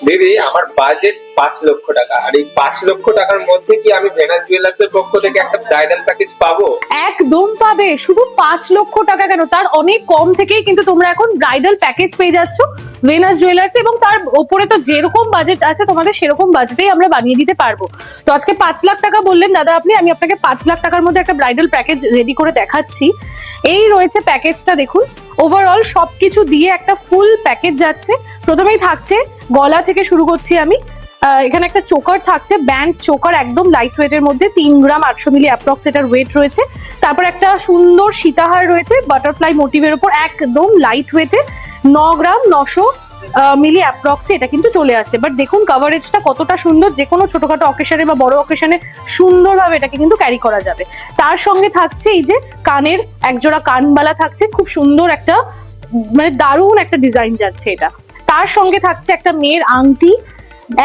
দিদি আমার বাজেট 5 লক্ষ টাকা, আর এই 5 লক্ষ টাকার মধ্যে কি আমি ভেনাস জুয়েলার্স এর পক্ষ থেকে একটা ব্রাইডাল প্যাকেজ পাবো? একদম পাবে। শুধু 5 লক্ষ টাকা কেন, তার অনেক কম থেকেই কিন্তু তোমরা এখন ব্রাইডাল প্যাকেজ পেয়ে যাচ্ছ ভেনাস জুয়েলার্স, এবং তার উপরে তো যেরকম বাজেট আছে তোমাদের সেরকম বাজেটেই আমরা বানিয়ে দিতে পারবো। তো আজকে 5 লাখ টাকা বললেন দাদা আপনি, আমি আপনাকে 5 লাখ টাকার মধ্যে একটা ব্রাইডাল প্যাকেজ রেডি করে দেখাচ্ছি। এই রয়েছে প্যাকেজটা, দেখুন ওভারঅল সবকিছু দিয়ে একটা ফুল প্যাকেজ যাচ্ছে। প্রথমেই থাকছে গলা থেকে শুরু করছি আমি। এখানে একটা চোকার থাকছে, ব্যান্ড চোকার, একদম লাইট ওয়েটের মধ্যে 3 গ্রাম 800 মিলি অ্যাপ্রক্স এটার ওয়েট রয়েছে। তারপর একটা সুন্দর সীতাহার রয়েছে বাটারফ্লাই মোটিভের উপর, একদম লাইট ওয়েটে 9 গ্রাম 900 মিলি অ্যাপ্রক্সে এটা কিন্তু চলে আসছে। বাট দেখুন কভারেজটা কতটা সুন্দর, যে কোনো ছোটখাটো অকেশনে বা বড় অকেশনে সুন্দরভাবে এটাকে কিন্তু ক্যারি করা যাবে। তার সঙ্গে থাকছে এই যে কানের একজোড়া কানবালা থাকছে, খুব সুন্দর একটা মানে দারুণ একটা ডিজাইন যাচ্ছে এটা। তার সঙ্গে থাকছে একটা মেয়ের আংটি,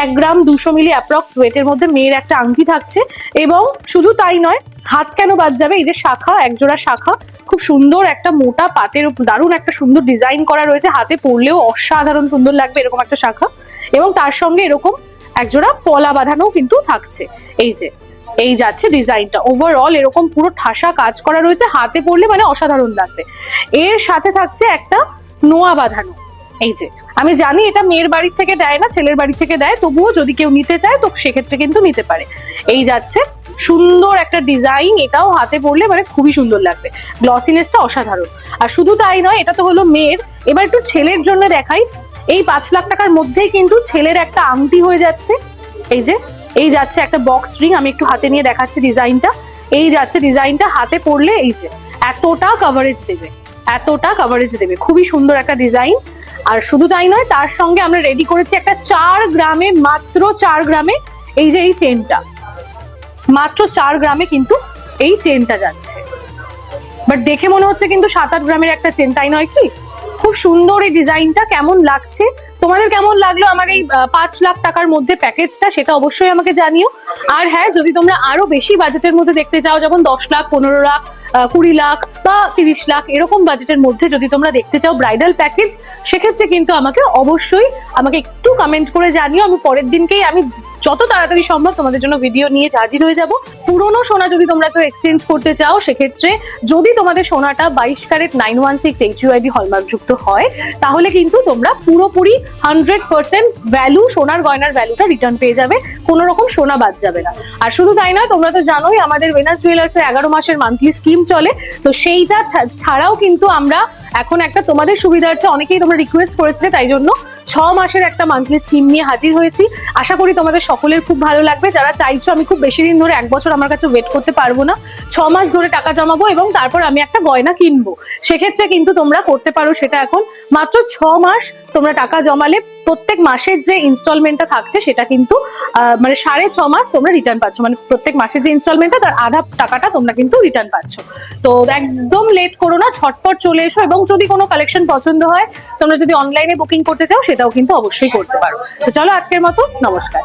1 গ্রাম 200 মিলি অ্যাপ্রক্স ওয়েটের মধ্যে মেয়ের একটা আংটি থাকছে। এবং শুধু তাই নয়, হাত কেন বাদ যাবে, এই যে শাখা, একজোড়া শাখা, খুব সুন্দর একটা মোটা পাতের দারুণ একটা সুন্দর ডিজাইন করা রয়েছে, হাতে পরলেও অসাধারণ সুন্দর লাগবে এরকম একটা শাখা। এবং তার সঙ্গে এরকম একজোড়া পলা বাঁধানো কিন্তু থাকছে। এই যে এই যাচ্ছে ডিজাইনটা, ওভারঅল এরকম পুরো ঠাসা কাজ করা রয়েছে, হাতে পরলে মানে অসাধারণ লাগবে। এর সাথে থাকছে একটা নোয়া বাঁধানো। এই যে আমি জানি এটা মেয়ের বাড়ির থেকে দেয় না, ছেলের বাড়ি থেকে দেয়, তবুও যদি কেউ নিতে চায় তো সেক্ষেত্রে কিন্তু নিতে পারে। এই যাচ্ছে সুন্দর একটা ডিজাইন, এটাও হাতে পরলে মানে খুবই সুন্দর লাগবে, গ্লসিনেসটা অসাধারণ। আর শুধু তাই নয়, এটা তো হলো মেয়ের, এবার একটু ছেলের জন্য দেখাই। এই 5 লাখ টাকার মধ্যেই কিন্তু ছেলের একটা আংটি হয়ে যাচ্ছে। এই যে এই যাচ্ছে একটা বক্স রিং, আমি একটু হাতে নিয়ে দেখাচ্ছি ডিজাইনটা। এই যাচ্ছে ডিজাইনটা, হাতে পরলে এই যে এতটা কভারেজ দেবে, এতটা কভারেজ দেবে, খুবই সুন্দর একটা ডিজাইন। আর শুধু তাই নয়, তার সঙ্গে আমরা রেডি করেছি একটা 4 গ্রামে, মাত্র 4 গ্রামে এই যে এই চেনটা, মাত্র 4 গ্রামে কিন্তু এই চেনটা যাচ্ছে। বাট দেখে মনে হচ্ছে কিন্তু 7-8 গ্রামের একটা চেন, তাই নয় কি? খুব সুন্দর এই ডিজাইনটা, কেমন লাগছে তোমাদের, কেমন লাগলো আমার এই 5 লাখ টাকার মধ্যে প্যাকেজটা, সেটা অবশ্যই আমাকে জানিও। আর হ্যাঁ, যদি তোমরা আরো বেশি বাজেটের মধ্যে দেখতে চাও, যেমন 10 লাখ 15 লাখ 20 লাখ বা 30 লাখ এরকম বাজেটের মধ্যে যদি তোমরা দেখতে চাও ব্রাইডাল প্যাকেজ, সেক্ষেত্রে কিন্তু আমাকে অবশ্যই একটু কমেন্ট করে জানিও। আমি পরের দিনকেই আমি যত তাড়াতাড়ি সম্ভব তোমাদের জন্য ভিডিও নিয়ে হাজির হয়ে যাব। পুরোনো সোনা যদি তোমরা কেউ এক্সচেঞ্জ করতে চাও, সেক্ষেত্রে যদি তোমাদের সোনাটা 22 ক্যারেট 916 HUID হলমার্ক যুক্ত হয়, তাহলে কিন্তু তোমরা পুরোপুরি 100% ভ্যালু, সোনার গয়নার ভ্যালুটা রিটার্ন পেয়ে যাবে, কোনো রকম সোনা বাদ যাবে না। আর শুধু তাই নয়, তোমরা তো জানোই আমাদের ভেনাস জুয়েলার্স এর 11 মাসের মান্থলি স্কিম চলে। তো সেইটা ছাড়াও কিন্তু আমরা এখন একটা তোমাদের সুবিধার্থে, অনেকেই তোমরা রিকোয়েস্ট করেছিলে, তাই জন্য 6 মাসের একটা মান্থলি স্কিম নিয়ে হাজির হয়েছি। আশা করি তোমাদের সকলের খুব ভালো লাগবে। যারা চাইছো আমি খুব বেশি দিন ধরে 1 বছর আমার কাছে ওয়েট করতে পারবো না, 6 মাস ধরে টাকা জমাবো এবং তারপর আমি একটা গয়না কিনবো, সেক্ষেত্রে কিন্তু তোমরা করতে পারো সেটা। এখন মাত্র 6 মাস তোমরা টাকা জমালে প্রত্যেক মাসের যে ইনস্টলমেন্টটা থাকছে সেটা কিন্তু মানে 6.5 মাস তোমরা রিটার্ন পাচ্ছ, মানে প্রত্যেক মাসের যে ইনস্টলমেন্টটা তার আধা টাকাটা তোমরা কিন্তু রিটার্ন পাচ্ছ। তো একদম লেট করো না, ঝটপট চলে এসো। এবং যদি কোনো কালেকশন পছন্দ হয়, তোমরা যদি অনলাইনে বুকিং করতে চাও, সেটাও কিন্তু অবশ্যই করতে পারো। তো চলো আজকের মতো নমস্কার।